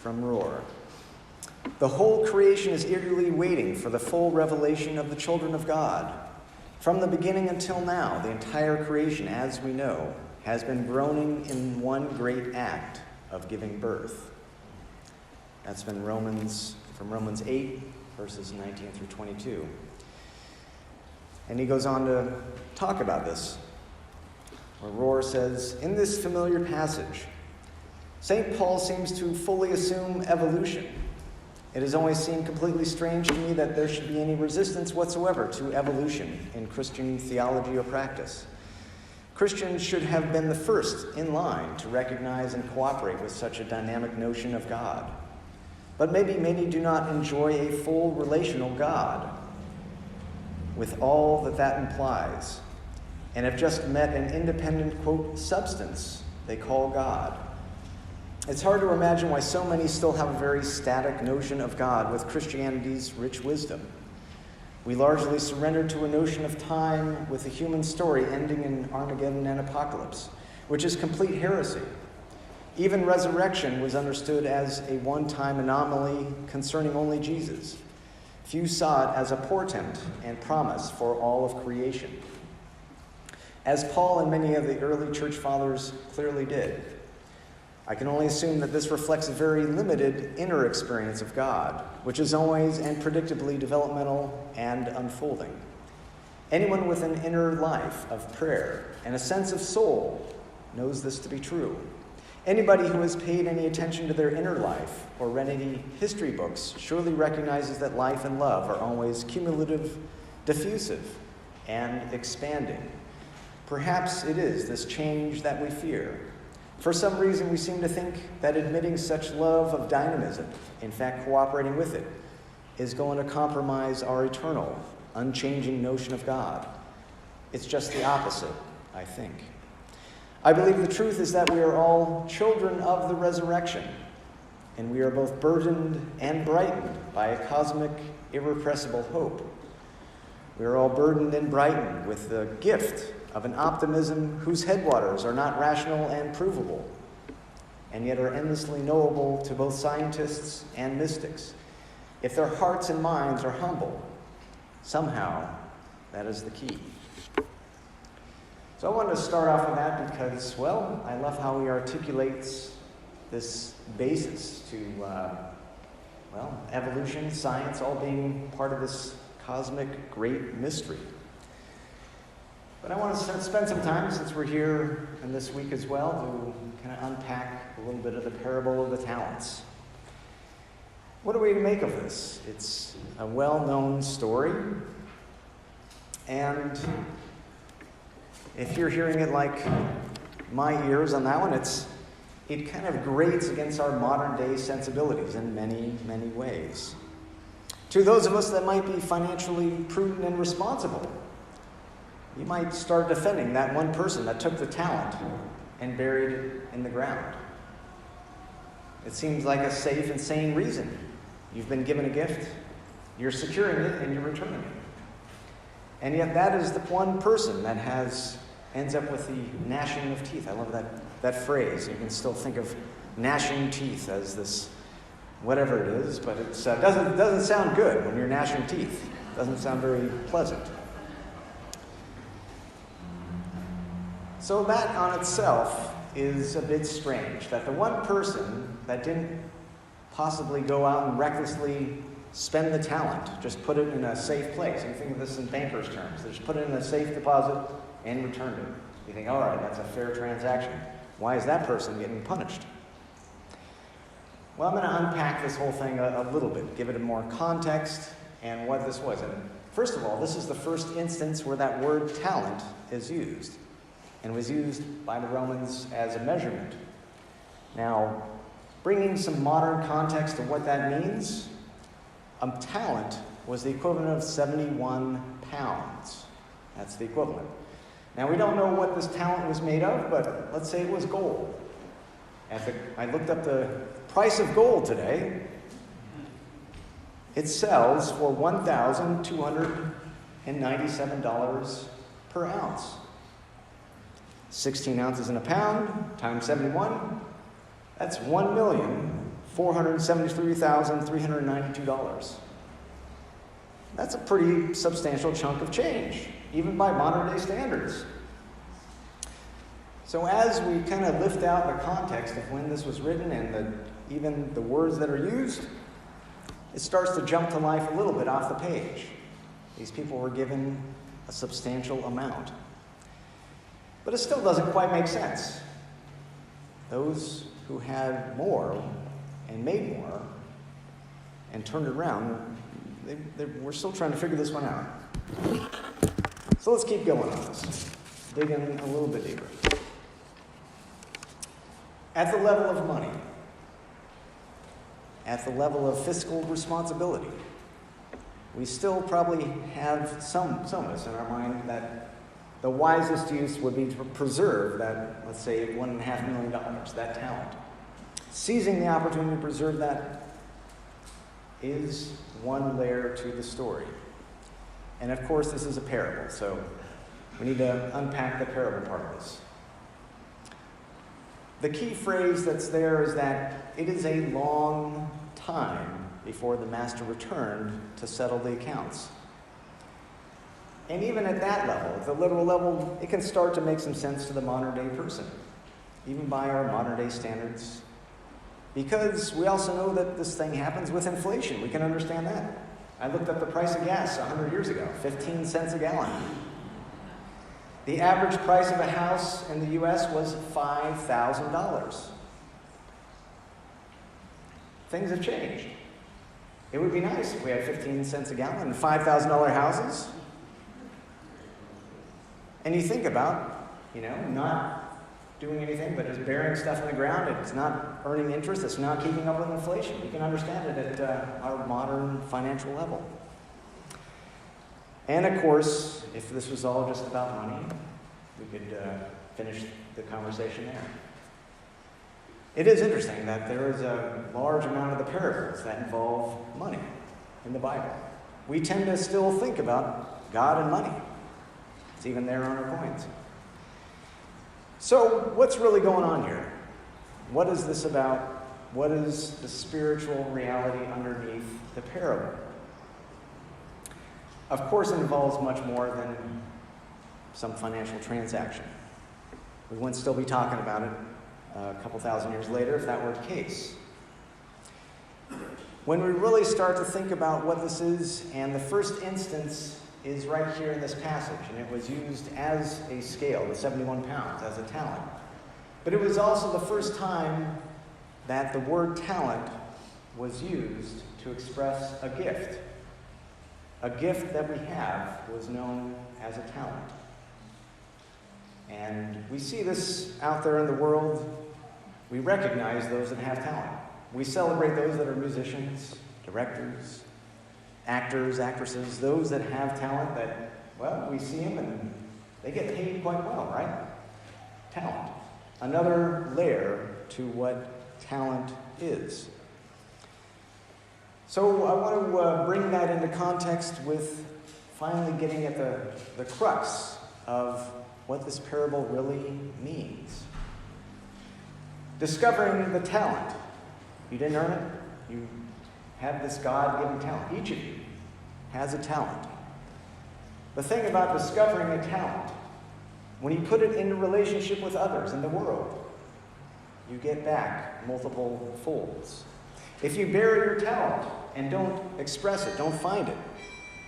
from Rohr. The whole creation is eagerly waiting for the full revelation of the children of God. From the beginning until now, the entire creation, as we know, has been groaning in one great act of giving birth. That's been from Romans 8, verses 19 through 22. And he goes on to talk about this, where Rohr says, in this familiar passage, St. Paul seems to fully assume evolution. It has always seemed completely strange to me that there should be any resistance whatsoever to evolution in Christian theology or practice. Christians should have been the first in line to recognize and cooperate with such a dynamic notion of God. But maybe many do not enjoy a full relational God with all that implies, and have just met an independent, quote, substance they call God. It's hard to imagine why so many still have a very static notion of God with Christianity's rich wisdom. We largely surrendered to a notion of time with the human story ending in Armageddon and apocalypse, which is complete heresy. Even resurrection was understood as a one-time anomaly concerning only Jesus. Few saw it as a portent and promise for all of creation, as Paul and many of the early church fathers clearly did. I can only assume that this reflects a very limited inner experience of God, which is always and predictably developmental and unfolding. Anyone with an inner life of prayer and a sense of soul knows this to be true. Anybody who has paid any attention to their inner life or read any history books surely recognizes that life and love are always cumulative, diffusive, and expanding. Perhaps it is this change that we fear. For some reason, we seem to think that admitting such love of dynamism, in fact cooperating with it, is going to compromise our eternal, unchanging notion of God. It's just the opposite, I think. I believe the truth is that we are all children of the resurrection, and we are both burdened and brightened by a cosmic, irrepressible hope. We are all burdened and brightened with the gift of an optimism whose headwaters are not rational and provable, and yet are endlessly knowable to both scientists and mystics. If their hearts and minds are humble, somehow that is the key. So I wanted to start off with that because, well, I love how he articulates this basis to, evolution, science, all being part of this cosmic great mystery. But I want to spend some time, since we're here in this week as well, to kind of unpack a little bit of the parable of the talents. What are we to make of this? It's a well-known story, and if you're hearing it like my ears on that one, it kind of grates against our modern-day sensibilities in many, many ways. To those of us that might be financially prudent and responsible, you might start defending that one person that took the talent and buried it in the ground. It seems like a safe and sane reason. You've been given a gift, you're securing it, and you're returning it. And yet that is the one person that ends up with the gnashing of teeth. I love that phrase. You can still think of gnashing teeth as this, whatever it is, but it doesn't sound good when you're gnashing teeth. It doesn't sound very pleasant. So that on itself is a bit strange, that the one person that didn't possibly go out and recklessly spend the talent, just put it in a safe place. You think of this in bankers' terms. They just put it in a safe deposit and returned it. You think, all right, that's a fair transaction. Why is that person getting punished? Well, I'm going to unpack this whole thing a little bit, give it a more context and what this was. And first of all, this is the first instance where that word talent is used, and was used by the Romans as a measurement. Now, bringing some modern context to what that means, a talent was the equivalent of 71 pounds. That's the equivalent. Now, we don't know what this talent was made of, but let's say it was gold. I looked up the price of gold today. It sells for $1,297 per ounce. 16 ounces in a pound times 71, that's $473,392. That's a pretty substantial chunk of change, even by modern-day standards. So as we kind of lift out the context of when this was written and even the words that are used, it starts to jump to life a little bit off the page. These people were given a substantial amount. But it still doesn't quite make sense. Those who had more and made more and turned it around, we're still trying to figure this one out. So let's keep going on this. Dig in a little bit deeper. At the level of money, at the level of fiscal responsibility, we still probably have some of us in our mind that the wisest use would be to preserve that, let's say, $1.5 million, that talent. Seizing the opportunity to preserve that is one layer to the story. And of course, this is a parable, so we need to unpack the parable part of this. The key phrase that's there is that it is a long time before the master returned to settle the accounts. And even at that level, at the literal level, it can start to make some sense to the modern day person, even by our modern day standards. Because we also know that this thing happens with inflation. We can understand that. I looked up the price of gas 100 years ago, 15 cents a gallon. The average price of a house in the U.S. was $5,000. Things have changed. It would be nice if we had 15 cents a gallon and $5,000 houses. And you think about, not doing anything but just burying stuff in the ground. It's not earning interest. It's not keeping up with inflation. You can understand it at our modern financial level. And of course, if this was all just about money, we could finish the conversation there. It is interesting that there is a large amount of the parables that involve money in the Bible. We tend to still think about God and money. It's even there on our coins. So what's really going on here? What is this about? What is the spiritual reality underneath the parable? Of course, it involves much more than some financial transaction. We wouldn't still be talking about it a couple thousand years later if that were the case. When we really start to think about what this is, and the first instance is right here in this passage, and it was used as a scale, the 71 pounds, as a talent. But it was also the first time that the word talent was used to express a gift. A gift that we have was known as a talent. And we see this out there in the world. We recognize those that have talent. We celebrate those that are musicians, directors, actors, actresses, those that have talent that, well, we see them and they get paid quite well, right? Talent. Another layer to what talent is. So I want to bring that into context with finally getting at the crux of what this parable really means. Discovering the talent. You didn't earn it. You have this God-given talent. Each of you has a talent. The thing about discovering a talent, when you put it in relationship with others in the world, you get back multiple folds. If you bury your talent and don't express it, don't find it,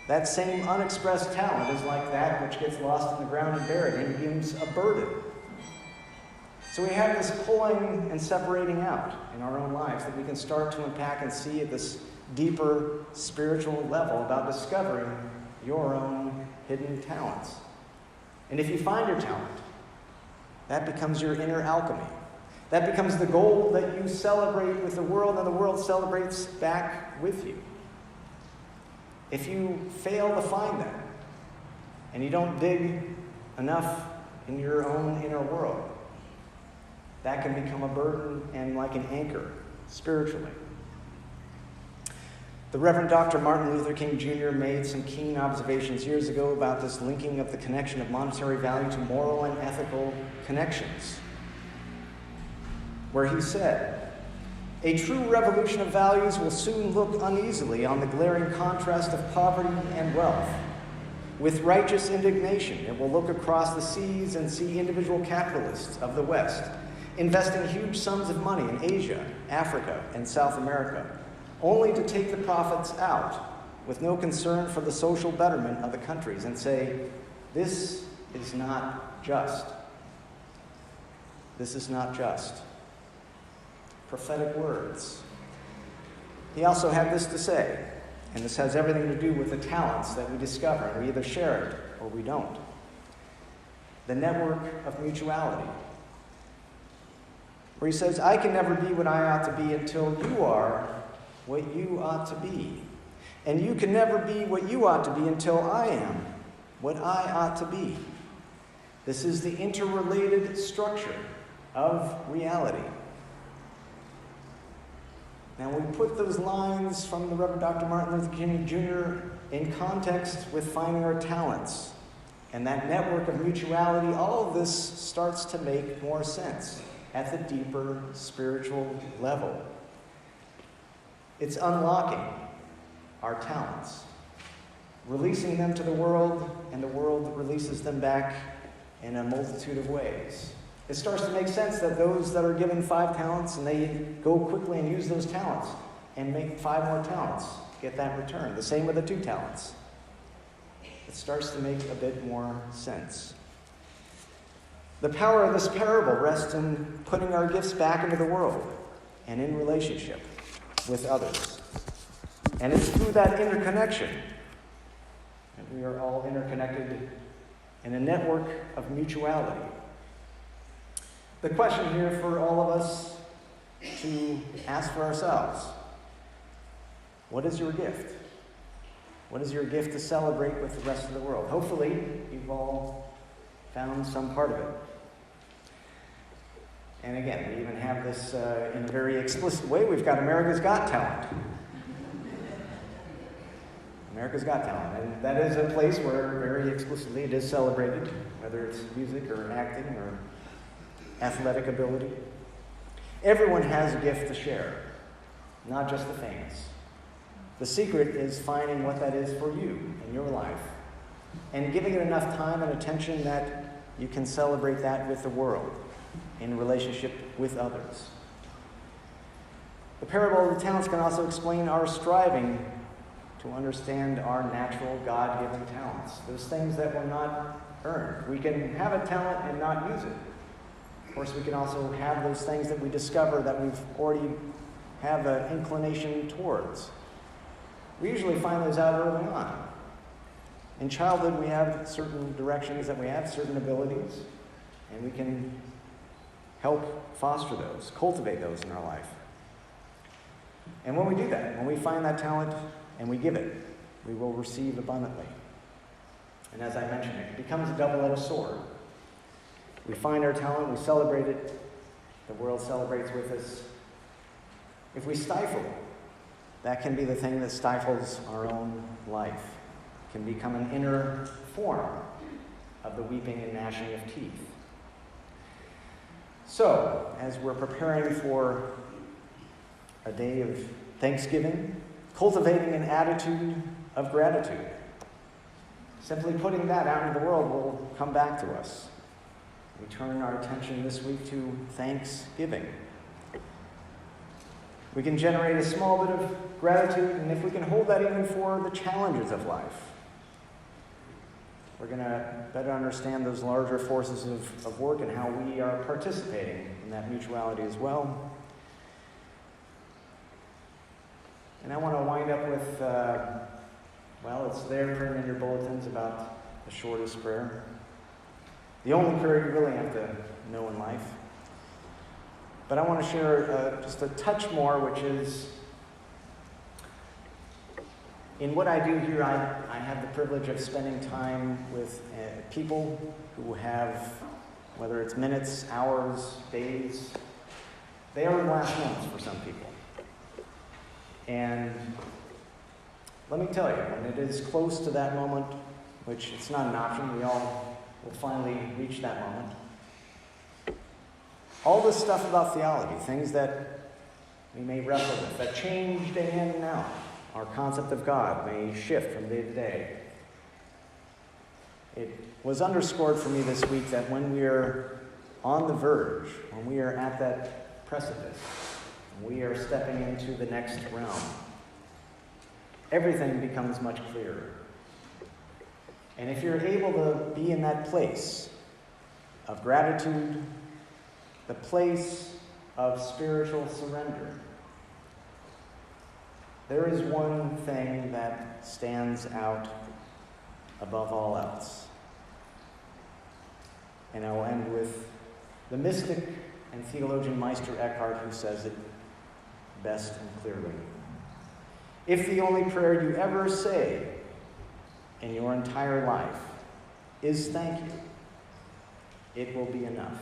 that same unexpressed talent is like that which gets lost in the ground and buried and becomes a burden. So we have this pulling and separating out in our own lives that we can start to unpack and see at this deeper spiritual level about discovering your own hidden talents. And if you find your talent, that becomes your inner alchemy. That becomes the gold that you celebrate with the world, and the world celebrates back with you. If you fail to find that, and you don't dig enough in your own inner world, that can become a burden and like an anchor spiritually. The Reverend Dr. Martin Luther King Jr. made some keen observations years ago about this linking of the connection of monetary value to moral and ethical connections, where he said, A true revolution of values will soon look uneasily on the glaring contrast of poverty and wealth. With righteous indignation, it will look across the seas and see individual capitalists of the West investing huge sums of money in Asia, Africa, and South America, only to take the profits out with no concern for the social betterment of the countries and say, "This is not just. This is not just." Prophetic words. He also had this to say, and this has everything to do with the talents that we discover, and we either share it or we don't. The network of mutuality, where he says, "I can never be what I ought to be until you are what you ought to be. And you can never be what you ought to be until I am what I ought to be." This is the interrelated structure of reality. Now, we put those lines from the Reverend Dr. Martin Luther King Jr. in context with finding our talents and that network of mutuality. All of this starts to make more sense at the deeper spiritual level. It's unlocking our talents, releasing them to the world, and the world releases them back in a multitude of ways. It starts to make sense that those that are given 5 talents and they go quickly and use those talents and make 5 more talents, get that return. The same with the 2 talents. It starts to make a bit more sense. The power of this parable rests in putting our gifts back into the world and in relationship with others. And it's through that interconnection, and we are all interconnected in a network of mutuality. The question here for all of us to ask for ourselves: what is your gift? What is your gift to celebrate with the rest of the world? Hopefully, you've all found some part of it. And again, we even have this in a very explicit way. We've got America's Got Talent. America's Got Talent. And that is a place where very explicitly it is celebrated, whether it's music or acting or athletic ability. Everyone has a gift to share, not just the famous. The secret is finding what that is for you in your life and giving it enough time and attention that you can celebrate that with the world in relationship with others. The parable of the talents can also explain our striving to understand our natural God-given talents, those things that were not earned. We can have a talent and not use it. Of course, we can also have those things that we discover that we've already have an inclination towards. We usually find those out early on. In childhood, we have certain directions that we have, certain abilities, and we can help foster those, cultivate those in our life. And when we do that, when we find that talent and we give it, we will receive abundantly. And as I mentioned, it becomes a double-edged sword. We find our talent, we celebrate it, the world celebrates with us. If we stifle it, that can be the thing that stifles our own life. It can become an inner form of the weeping and gnashing of teeth. So, as we're preparing for a day of Thanksgiving, cultivating an attitude of gratitude, simply putting that out into the world will come back to us. We turn our attention this week to Thanksgiving. We can generate a small bit of gratitude, and if we can hold that even for the challenges of life, we're going to better understand those larger forces of work and how we are participating in that mutuality as well. And I want to wind up with, it's there printed in your bulletins about the shortest prayer. The only prayer you really have to know in life. But I want to share just a touch more, which is, in what I do here, I have the privilege of spending time with people who have, whether it's minutes, hours, days, they are the last moments for some people. And let me tell you, when it is close to that moment, which it's not an option, we all will finally reach that moment. All this stuff about theology, things that we may wrestle with, that change day in and out. Our concept of God may shift from day to day. It was underscored for me this week that when we are on the verge, when we are at that precipice, we are stepping into the next realm, everything becomes much clearer. And if you're able to be in that place of gratitude, the place of spiritual surrender, there is one thing that stands out above all else. And I will end with the mystic and theologian Meister Eckhart, who says it best and clearly. If the only prayer you ever say in your entire life is thank you, it will be enough.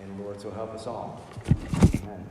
And the Lord so help us all. Amen.